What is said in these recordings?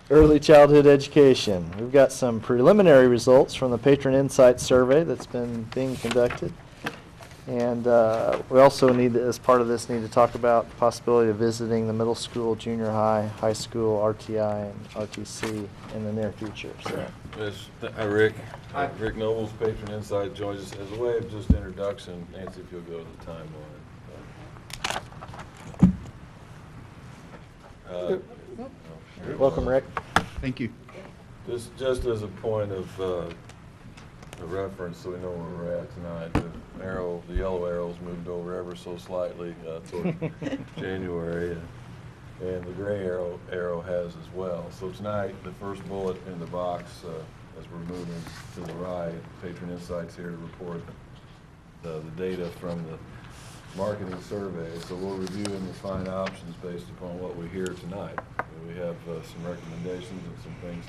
Early childhood education. We've got some preliminary results from the Patron Insight Survey that's been being conducted. And we also need to, as part of this, need to talk about the possibility of visiting the middle school, junior high, high school, RTI, and RTC in the near future. So. Yes, hi Rick. Hi. Rick Nobles, Patron Insight, joins us as a way of just introduction. Nancy, if you'll go to the timeline. Welcome, Rick. Thank you. Just as a point of reference, so we know where we're at tonight, the yellow arrow's moved over ever so slightly toward January, and the gray arrow has as well. So tonight, the first bullet in the box, as we're moving to the right, Patron Insights here to report the data from the marketing survey. So we'll review and refine options based upon what we hear tonight. We have some recommendations and some things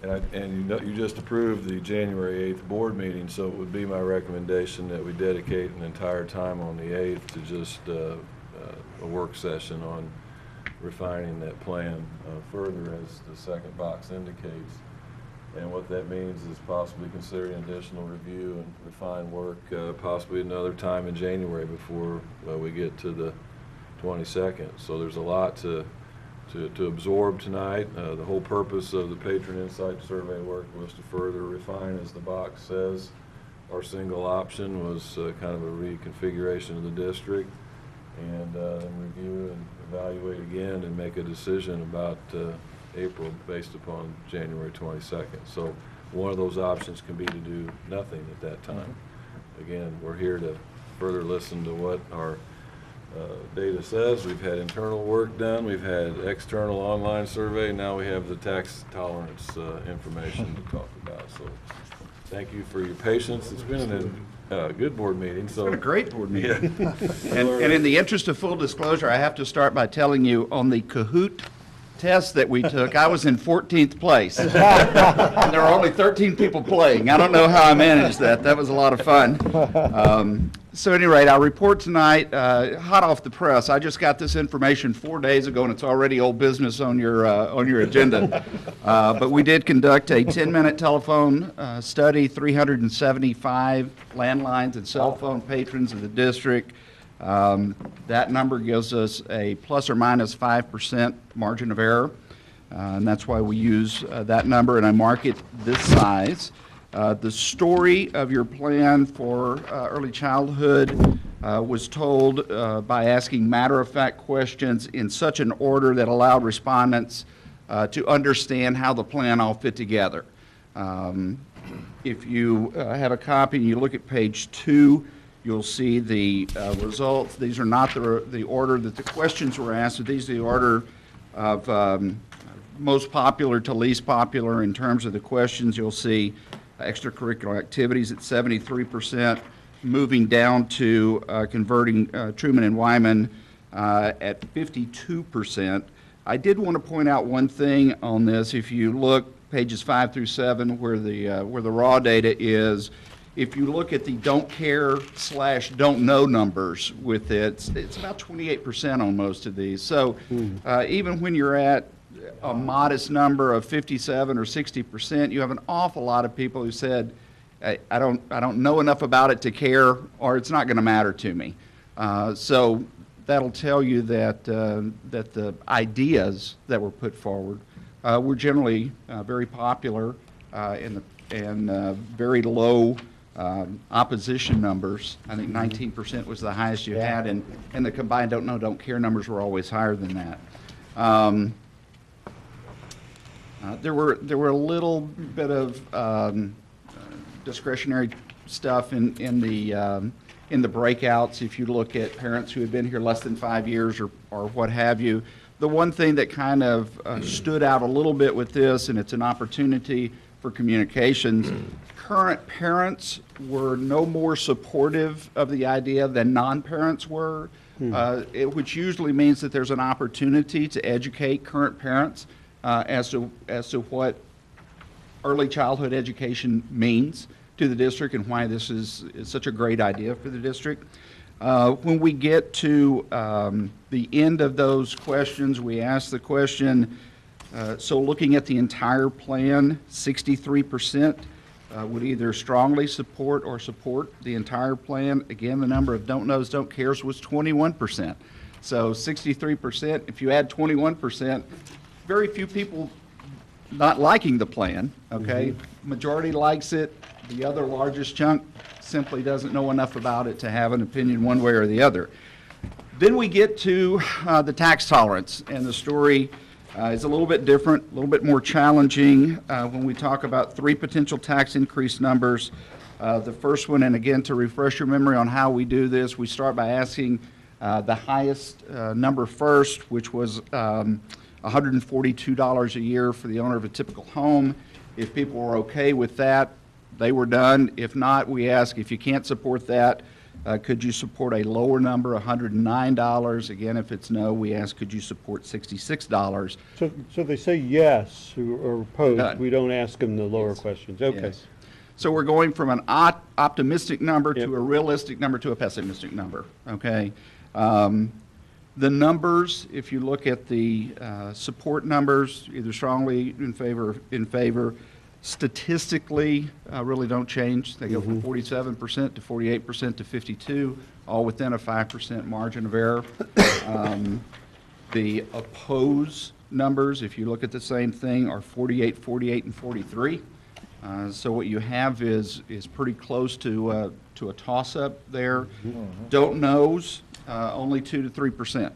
to, and you just approved the January 8th board meeting, so it would be my recommendation that we dedicate an entire time on the 8th to just a work session on refining that plan further, as the second box indicates. And what that means is possibly considering additional review and refined work, possibly another time in January before we get to the 22nd. So there's a lot to absorb tonight. The whole purpose of the Patron Insight Survey work was to further refine, as the box says. Our single option was kind of a reconfiguration of the district, and review and evaluate again and make a decision about April based upon January 22nd. So one of those options can be to do nothing at that time. Again, we're here to further listen to what our data says. We've had internal work done, we've had external online survey, now we have the tax tolerance information to talk about. So thank you for your patience. It's been a good board meeting. So It's been a great board meeting. Yeah. And in the interest of full disclosure, I have to start by telling you, on the Kahoot test that we took, I was in 14th place. And there were only 13 people playing. I don't know how I managed that. That was a lot of fun. So at any rate, our report tonight, hot off the press. I just got this information 4 days ago, and it's already old business on your agenda. But we did conduct a 10-minute telephone study, 375 landlines and cell phone patrons of the district. That number gives us a plus or minus 5% margin of error, and that's why we use that number, and I mark it this size. The story of your plan for early childhood was told by asking matter-of-fact questions in such an order that allowed respondents to understand how the plan all fit together. If you have a copy and you look at page 2, you'll see the results. These are not the order that the questions were asked, but these are the order of most popular to least popular in terms of the questions. You'll see extracurricular activities at 73%, moving down to converting Truman and Wyman at 52%. I did want to point out one thing on this. If you look pages 5 through 7, where the raw data is, if you look at the don't care / don't know numbers with it, it's about 28% on most of these. So even when you're at a modest number of 57 or 60%, you have an awful lot of people who said, I don't know enough about it to care, or it's not going to matter to me. So that'll tell you that that the ideas that were put forward were generally very popular and very low opposition numbers. I think 19% was the highest you had, and the combined don't know, don't care numbers were always higher than that. There were a little bit of discretionary stuff in the breakouts. If you look at parents who had been here less than 5 years or what have you, the one thing that kind of stood out a little bit with this, and it's an opportunity for communications, current parents were no more supportive of the idea than non-parents were, which usually means that there's an opportunity to educate current parents as to what early childhood education means to the district and why this is such a great idea for the district. When we get to the end of those questions, we ask the question, So looking at the entire plan, 63% would either strongly support or support the entire plan. Again, the number of don't knows, don't cares was 21%. So 63%, if you add 21%, very few people not liking the plan, okay? Majority likes it. The other largest chunk simply doesn't know enough about it to have an opinion one way or the other. Then we get to the tax tolerance, and the story is a little bit different, a little bit more challenging when we talk about 3 potential tax increase numbers. The first one, and again, to refresh your memory on how we do this, we start by asking the highest number first, which was $142 a year for the owner of a typical home. If people were okay with that, they were done. If not, we ask, if you can't support that, could you support a lower number, $109? Again, if it's no, we ask, could you support $66? So they say yes or opposed, Done. we don't ask them the lower questions, okay. Yes. So we're going from an optimistic number to a realistic number to a pessimistic number, okay? The numbers, if you look at the support numbers, either strongly in favor, statistically really don't change. They go from 47% to 48% to 52%, all within a 5% margin of error. The oppose numbers, if you look at the same thing, are 48, 48, and 43. So what you have is pretty close to a toss-up there. Don't knows, only 2 to 3%.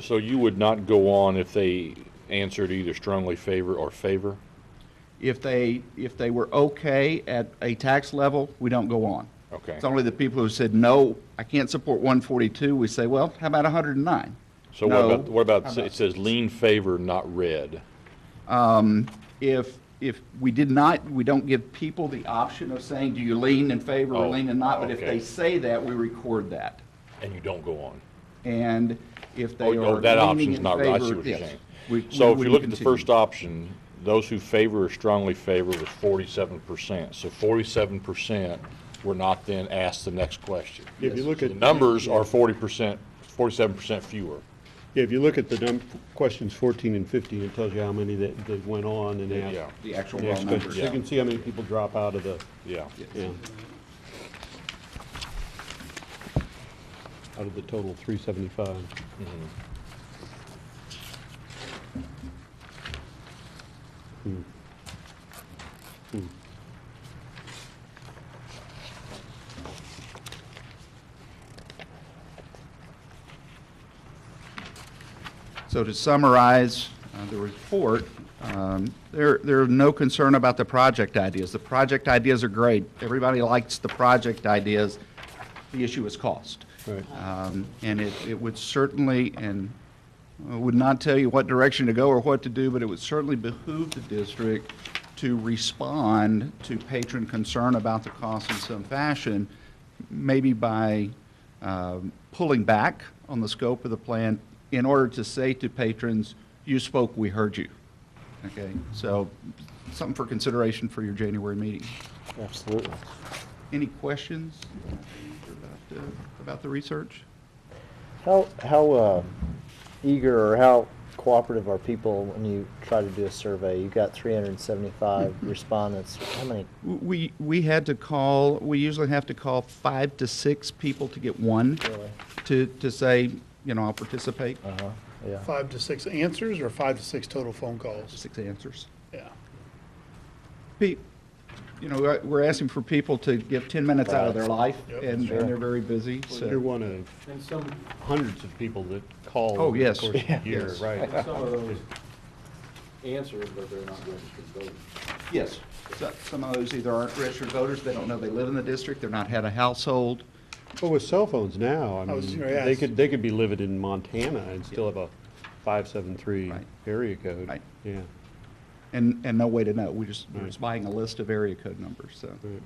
So you would not go on if they answered either strongly favor or favor? If they were okay at a tax level, we don't go on. Okay. It's only the people who said, no, I can't support 142, we say, well, how about 109? So No. what about, How about it says lean favor, not red. If we did not, we don't give people the option of saying, do you lean in favor or Oh, lean in not? But if okay. they say that, we record that. And you don't go on. And if they Oh, are that leaning option's in not, I see favor, what you're yes, saying. we So if you wouldn't look at the continue. first option, those who favor or strongly favor was 47%. So 47% were not then asked the next question. If you look So at. the numbers are 40%, 47% fewer. Yeah, if you look at the questions 14 and 15, it tells you how many that went on and asked. Yeah. The actual the raw next numbers. question. So you can see how many people drop out of the, Yeah. yeah. Out of the total 375. So to summarize the report, there are no concern about the project ideas. The project ideas are great. Everybody likes the project ideas. The issue is cost. Right. And it would certainly, and I would not tell you what direction to go or what to do, but it would certainly behoove the district to respond to patron concern about the cost in some fashion, maybe by pulling back on the scope of the plan in order to say to patrons, you spoke, we heard you. Okay, so something for consideration for your January meeting. Absolutely. Any questions about the research? How eager or how cooperative are people when you try to do a survey? You got 375 respondents. How many? We usually have to call 5 to 6 people to get one Really? to say, I'll participate. Uh-huh, yeah. 5 to 6 answers or 5 to 6 total phone calls? 6 answers. Yeah. We're asking for people to give 10 minutes out of their life, Yep. and Sure. they're very busy, You're so. one of hundreds of people that call. Oh, over yes. the course of the year, Yes. right. Some of those answered, but they're not registered voters. Yes, some of those either aren't registered voters, they don't know they live in the district, they're not had a household. But with cell phones now, I was mean, gonna ask. they could be living in Montana and still have a 573 Right. area code. Right. Yeah. And no way to know, we're just buying a list of area code numbers, so. Right.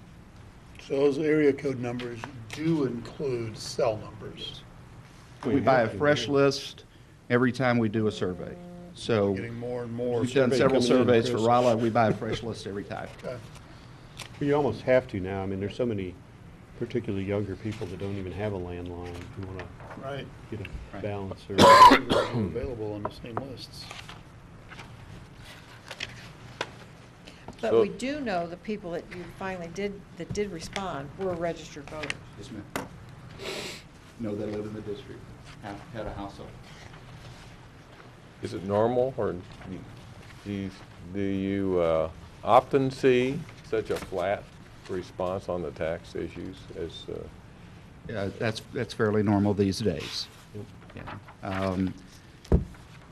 So those area code numbers do include cell numbers. We buy a have to, fresh yeah. list every time we do a survey. So Getting more and more. we've done survey several coming in, surveys for Chris. Rolla, we buy a fresh list every time. Okay. But you almost have to now. I mean, there's so many particularly younger people that don't even have a landline. If you want to Right. get a Right. balance or. Available on the same lists. But So- we do know the people that you finally that did respond were registered voters. Yes, ma'am. No, they live in the district, had a household. Is it normal, or do you often see such a flat response on the tax issues as, Yeah, that's fairly normal these days. Yeah.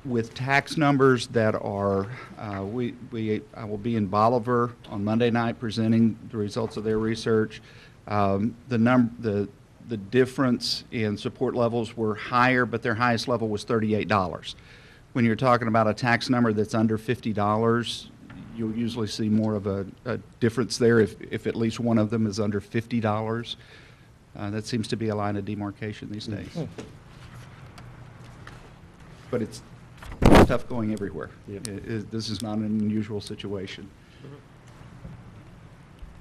With tax numbers that are, I will be in Bolivar on Monday night presenting the results of their research. The difference in support levels were higher, but their highest level was $38. When you're talking about a tax number that's under $50, you'll usually see more of a difference there if at least one of them is under $50. That seems to be a line of demarcation these days. But it's tough going everywhere. Yep. This is not an unusual situation.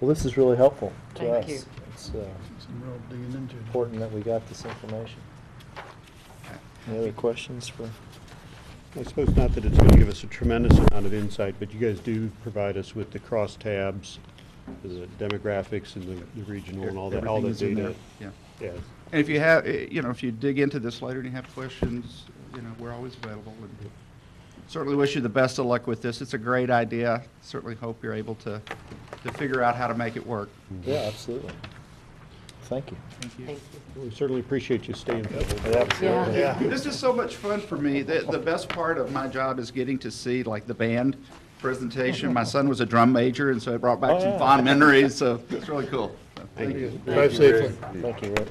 Well, this is really helpful to us. Thank you. It's Some real digging into it. important that we got this information. Any other questions for? I suppose not that it's going to give us a tremendous amount of insight, but you guys do provide us with the crosstabs, the demographics and the regional and all that Everything is in data. there. Yeah. Yes. And if you have, if you dig into this later and you have questions, we're always available. And certainly wish you the best of luck with this. It's a great idea. Certainly hope you're able to figure out how to make it work. Yeah, absolutely. Thank you. Thank you. We certainly appreciate you staying for the whole day. Absolutely. Yeah. This is so much fun for me. The best part of my job is getting to see like the band presentation. My son was a drum major, and so it brought back Oh, some yeah. fond memories, so it's really cool. So, thank you. Drive safely. Thank you, Rick.